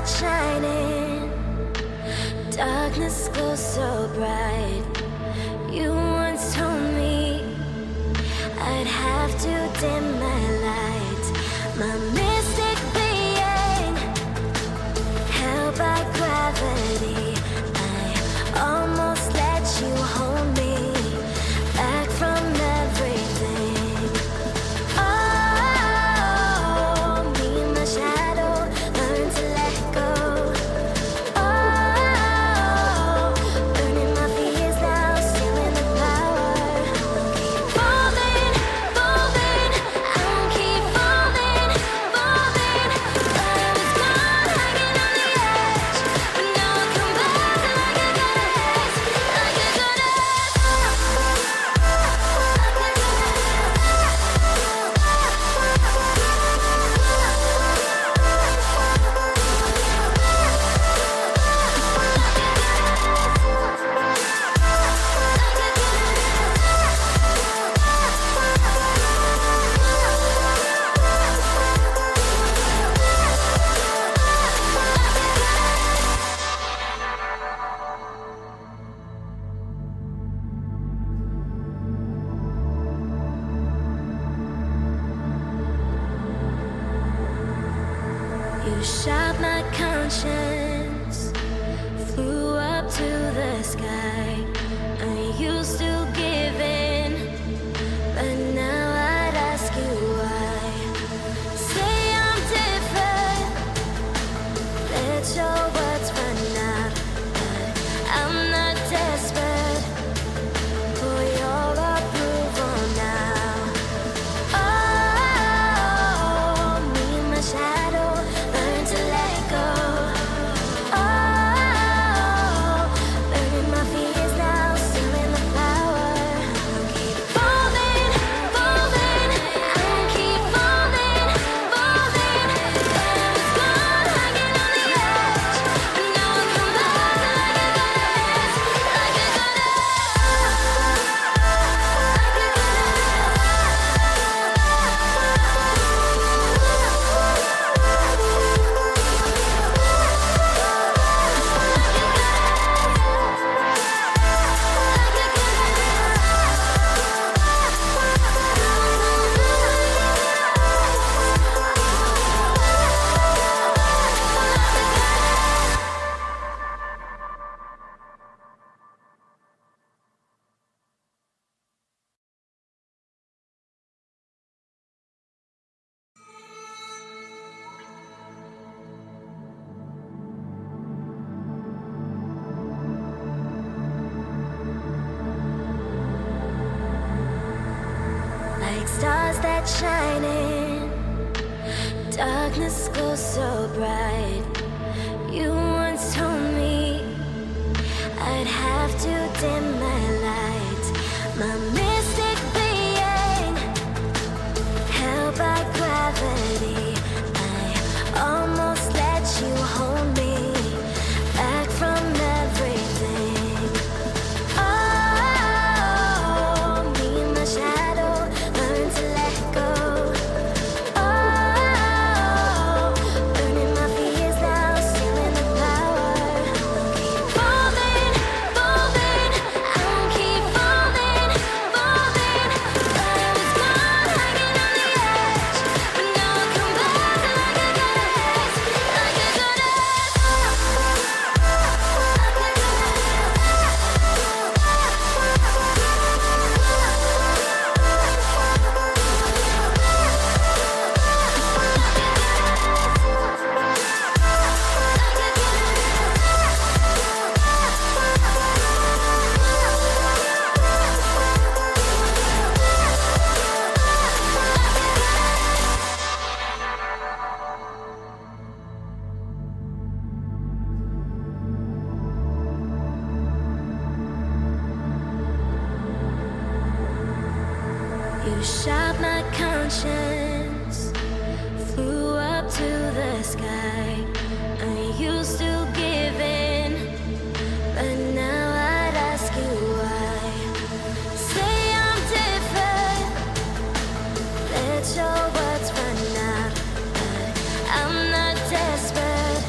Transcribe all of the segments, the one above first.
that shining, darkness glows so bright. You once told me I'd have to dim my light. My mystic being, held by gravity, I almost let you hold me back from everything. Oh, me and my shadow learn to let go. Oh, burning my fears now, stealing the power. Keep falling, falling, I won't keep falling, falling. Thought I was gone, hanging on the edge, but now I come back like a goddess, like a You shot my conscience, flew up to the sky. I used to give in, but now I'd ask you why. Say I'm different, let your words run out, but I'm not desperate for your approval now. Oh, me and my shadow learn to let go. Oh, burning my fears now, stealing the power. Keep falling, falling, I won't keep falling, falling. Thought I was gone, hanging on the edge, but now I come back like a goddess, like a like stars that shining, darkness glows so bright. You once told me I'd have to dim my light. My mystic being, held by gravity, I almost let you hold me back from everything. Oh, me and my shadow learn to let go. Oh, burning my fears now, stealing the power. Keep falling, falling, I won't keep falling, falling. Thought I was gone, hanging on the edge, but now I come back like a goddess, like a You shot my conscience, flew up to the sky. I used to give in, but now I'd ask you why. Say I'm different, let your words run out, but I'm not desperate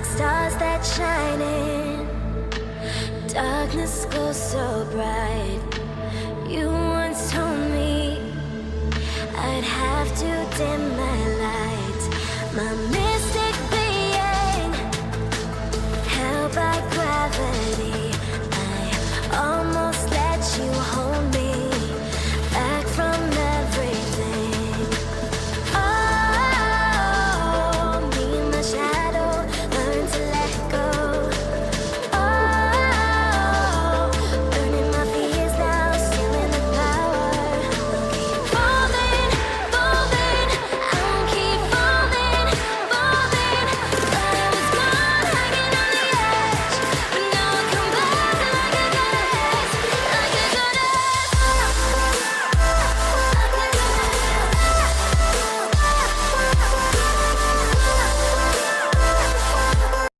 like stars that shine in darkness glows so bright. You once told me I'd have to dim my lights. My